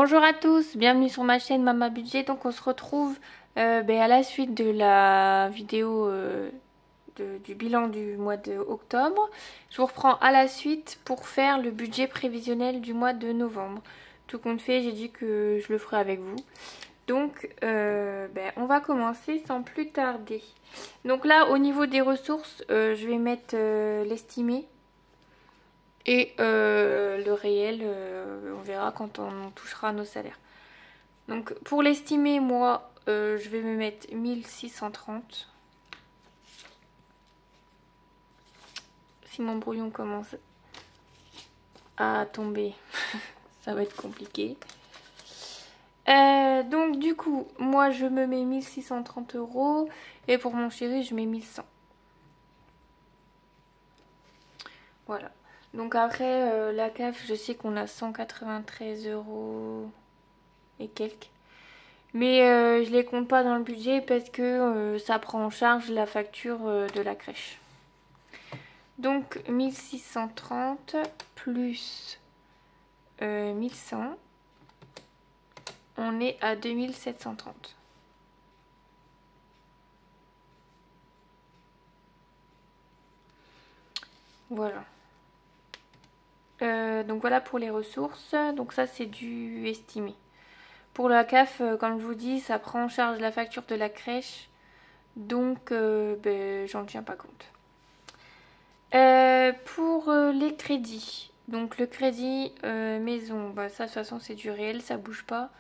Bonjour à tous, bienvenue sur ma chaîne Mama Budget. Donc on se retrouve à la suite de la vidéo du bilan du mois d'octobre. Je vous reprends à la suite pour faire le budget prévisionnel du mois de novembre. Tout compte fait, j'ai dit que je le ferai avec vous. Donc on va commencer sans plus tarder. Donc là au niveau des ressources, je vais mettre l'estimé. Et le réel, on verra quand on touchera nos salaires. Donc pour l'estimer, moi, je vais me mettre 1630. Si mon brouillon commence à tomber, ça va être compliqué. Donc du coup, moi je me mets 1630 €. Et pour mon chéri, je mets 1100. Voilà. Donc après, la CAF, je sais qu'on a 193 € et quelques. Mais je les compte pas dans le budget parce que ça prend en charge la facture de la crèche. Donc 1630 plus 1100, on est à 2730. Voilà. Donc voilà pour les ressources. Donc ça c'est du estimé. Pour la CAF, comme je vous dis, ça prend en charge la facture de la crèche. Donc j'en tiens pas compte. Pour les crédits. Donc le crédit maison, ça de toute façon c'est du réel, ça bouge pas.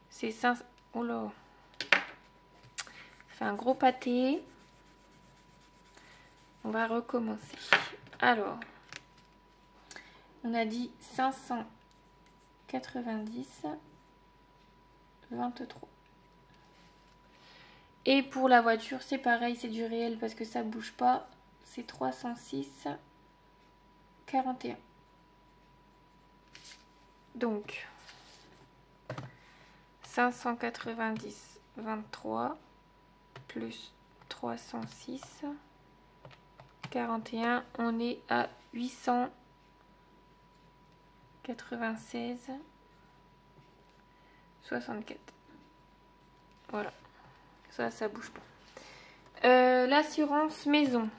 C'est 5... Oh là. Ça fait un gros pâté. On va recommencer. Alors, on a dit 590, 23. Et pour la voiture, c'est pareil, c'est du réel parce que ça bouge pas. C'est 306, 41. Donc, 590, 23, plus 306, 41, on est à 896, 64. Voilà. Ça bouge pas. L'assurance maison.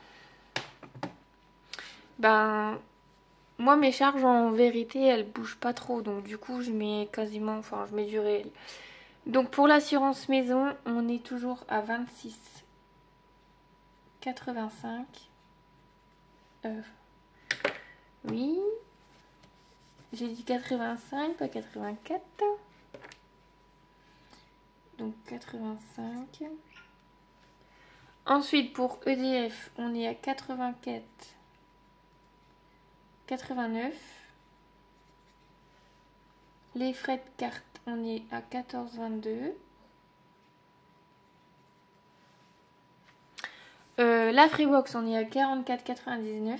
Moi mes charges en vérité elles bougent pas trop. Donc du coup je mets quasiment, je mets du réel. Donc pour l'assurance maison, on est toujours à 26,85. Oui. J'ai dit 85, pas 84. Donc 85. Ensuite pour EDF, on est à 84, 89. Les frais de carte, on est à 14,22. La Freebox, on est à 44,99.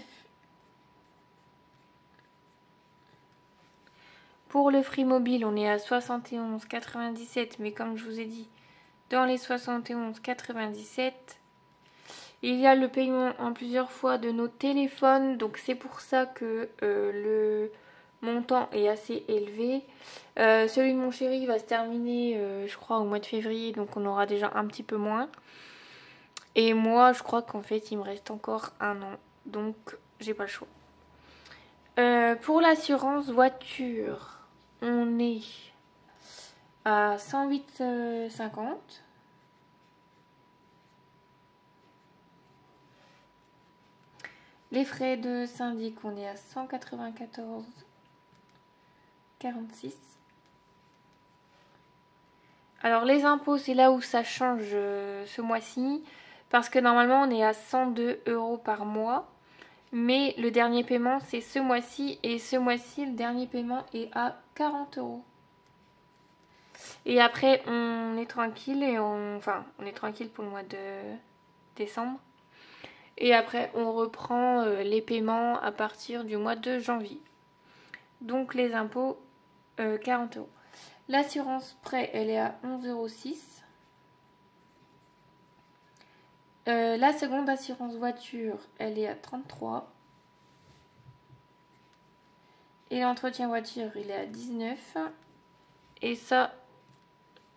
Pour le Free Mobile, on est à 71,97. Mais comme je vous ai dit, dans les 71,97, il y a le paiement en plusieurs fois de nos téléphones. Donc c'est pour ça que le montant est assez élevé. Celui de mon chéri va se terminer, je crois, au mois de février. Donc on aura déjà un petit peu moins. Et moi, je crois qu'en fait, il me reste encore un an. Donc j'ai pas le choix. Pour l'assurance voiture, on est à 108,50. Les frais de syndic, on est à 194,46. Alors les impôts, c'est là où ça change ce mois-ci. Parce que normalement, on est à 102 € par mois. Mais le dernier paiement, c'est ce mois-ci. Et ce mois-ci, le dernier paiement est à 40 €. Et après, on est tranquille. On est tranquille pour le mois de décembre. Et après, on reprend les paiements à partir du mois de janvier. Donc les impôts, 40 €. L'assurance prêt, elle est à 11,06 €. La seconde assurance voiture, elle est à 33. Et l'entretien voiture, il est à 19. et ça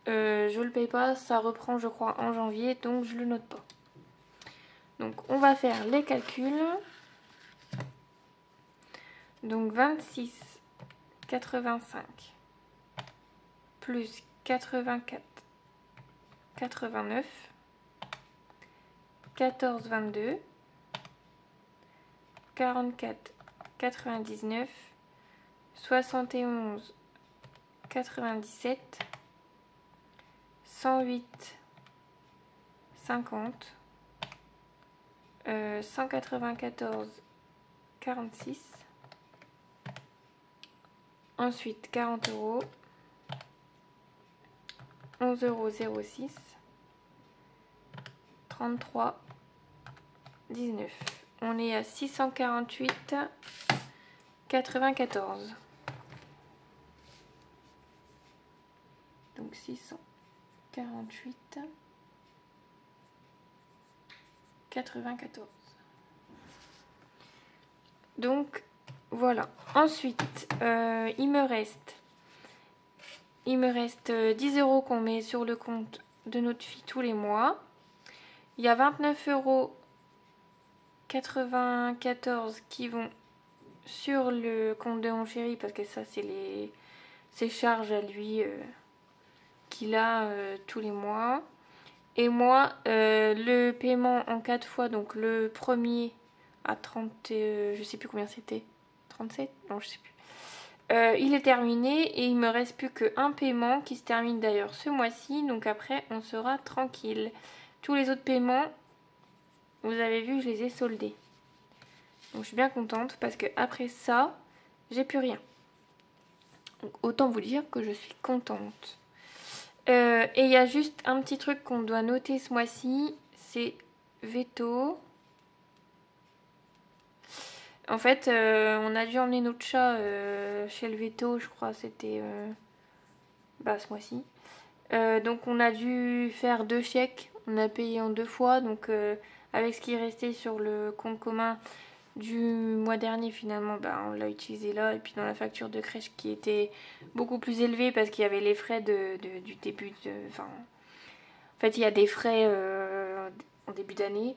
je le paye pas, ça reprend je crois en janvier, donc je le note pas. Donc on va faire les calculs. Donc 26,85 plus 84,89, 14,22, 44,99, 71,97, 108,50, 194,46. Ensuite 40 €, 11,06 €, 33,19. On est à 648,94. Donc 648,94. Donc voilà. Ensuite, il me reste 10 € qu'on met sur le compte de notre fille tous les mois. Il y a 29,94 € qui vont sur le compte de mon chéri parce que ça c'est ses charges à lui qu'il a tous les mois. Et moi, le paiement en 4 fois, donc le premier à 30, je sais plus combien c'était. 37? Non, je sais plus. Il est terminé et il me reste plus qu'un paiement qui se termine d'ailleurs ce mois-ci. Donc après, on sera tranquille. Tous les autres paiements, vous avez vu, je les ai soldés. Donc je suis bien contente parce que après ça, j'ai plus rien. Donc autant vous dire que je suis contente. Et il y a juste un petit truc qu'on doit noter ce mois-ci, c'est veto. En fait, on a dû emmener notre chat chez le veto, je crois, c'était ce mois-ci. Donc on a dû faire 2 chèques, on a payé en 2 fois, donc avec ce qui est resté sur le compte commun du mois dernier finalement, on l'a utilisé là, et puis dans la facture de crèche qui était beaucoup plus élevée parce qu'il y avait les frais du début de... Enfin, en fait il y a des frais en début d'année.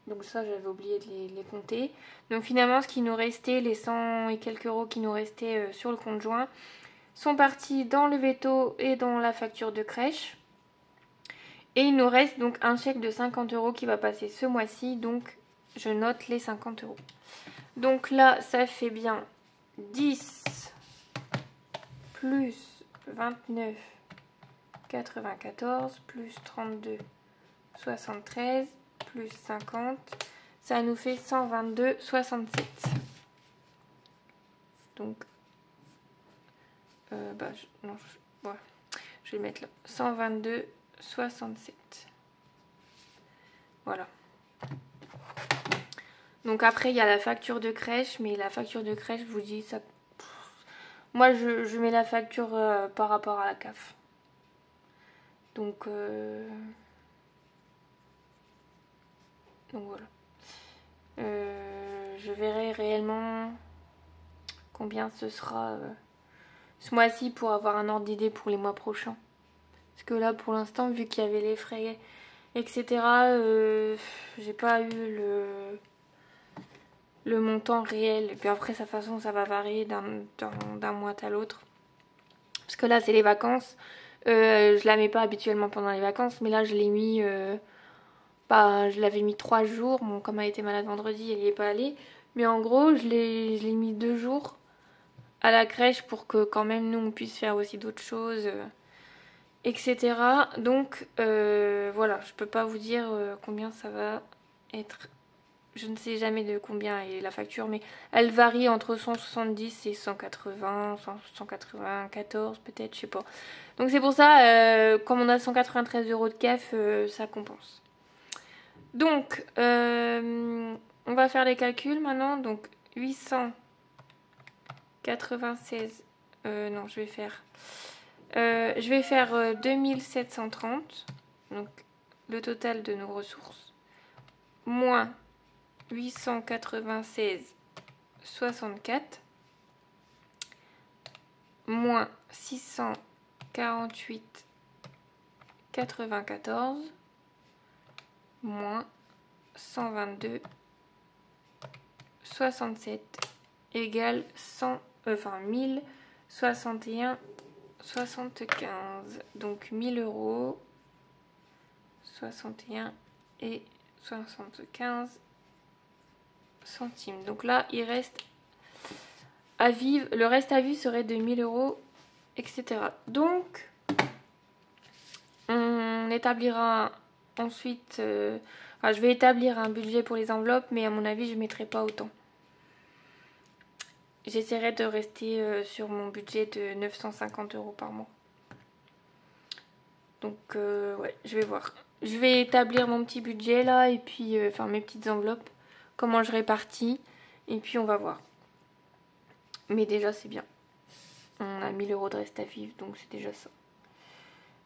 Donc ça, j'avais oublié de les compter. Donc finalement, ce qui nous restait, les 100 et quelques euros qui nous restaient sur le compte joint, sont partis dans le veto et dans la facture de crèche. Et il nous reste donc un chèque de 50 € qui va passer ce mois-ci. Donc je note les 50 €. Donc là, ça fait bien 10 plus 29,94 plus 32,73 plus 50, ça nous fait 122,67. Donc, voilà, je vais mettre là, 122,67. Voilà. Donc après, il y a la facture de crèche, mais la facture de crèche, je vous dis, ça... Moi, je mets la facture par rapport à la CAF. Donc voilà. Je verrai réellement combien ce sera ce mois-ci pour avoir un ordre d'idée pour les mois prochains. Parce que là, pour l'instant, vu qu'il y avait les frais, etc., j'ai pas eu le montant réel. Et puis après, de toute façon, ça va varier d'un mois à l'autre. Parce que là, c'est les vacances. Je la mets pas habituellement pendant les vacances, mais là, je l'ai mis... je l'avais mis 3 jours. Bon, comme elle était malade vendredi, elle n'y est pas allée. Mais en gros, je l'ai mis 2 jours à la crèche pour que quand même nous, on puisse faire aussi d'autres choses, etc. Donc, voilà, je peux pas vous dire combien ça va être. Je ne sais jamais de combien est la facture, mais elle varie entre 170 et 180, 194 peut-être, je sais pas. Donc c'est pour ça, comme on a 193 € de CAF, ça compense. Donc, on va faire les calculs maintenant. Donc, 896, non, je vais faire 2730, donc le total de nos ressources, moins 896,64, moins 600 48,94 moins 122,67 égale 1061,75. Donc 1000 euros, 61 et 75 centimes. Donc là, il reste à vivre. Le reste à vivre serait de 1000 euros, etc. Donc, on établira ensuite... je vais établir un budget pour les enveloppes, mais à mon avis, je ne mettrai pas autant. J'essaierai de rester sur mon budget de 950 euros par mois. Donc, ouais, je vais voir. Je vais établir mon petit budget là, et puis, mes petites enveloppes, comment je répartis, et puis on va voir. Mais déjà, c'est bien. On a 1000 euros de reste à vivre, donc c'est déjà ça.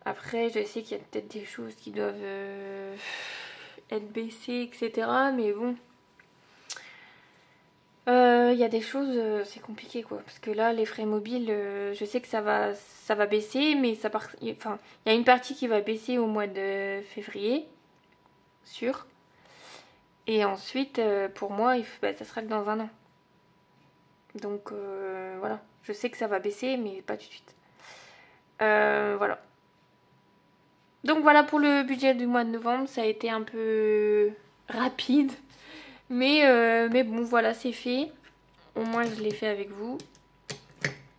Après, je sais qu'il y a peut-être des choses qui doivent être baissées, etc. Mais bon, il y a des choses, c'est compliqué quoi. Parce que là, les frais mobiles, je sais que ça va baisser, mais il y a une partie qui va baisser au mois de février, sûr. Et ensuite, pour moi, ça sera que dans un an. Donc voilà, je sais que ça va baisser, mais pas tout de suite. Voilà. Donc voilà pour le budget du mois de novembre, ça a été un peu rapide, mais bon voilà, c'est fait. Au moins je l'ai fait avec vous.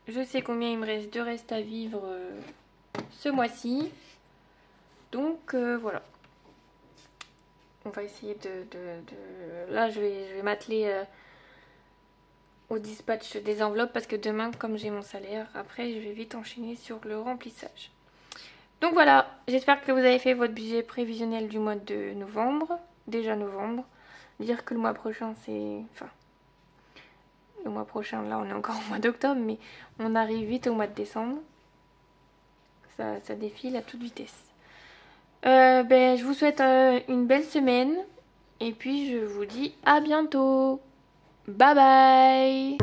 Je sais combien il me reste de reste à vivre ce mois-ci. Donc voilà. On va essayer Là je vais m'atteler au dispatch des enveloppes parce que demain, comme j'ai mon salaire, après je vais vite enchaîner sur le remplissage. Donc voilà, j'espère que vous avez fait votre budget prévisionnel du mois de novembre. Déjà novembre. Dire que le mois prochain c'est... Enfin, le mois prochain, là on est encore au mois d'octobre, mais on arrive vite au mois de décembre. Ça défile à toute vitesse. Je vous souhaite une belle semaine. Et puis je vous dis à bientôt. Bye bye.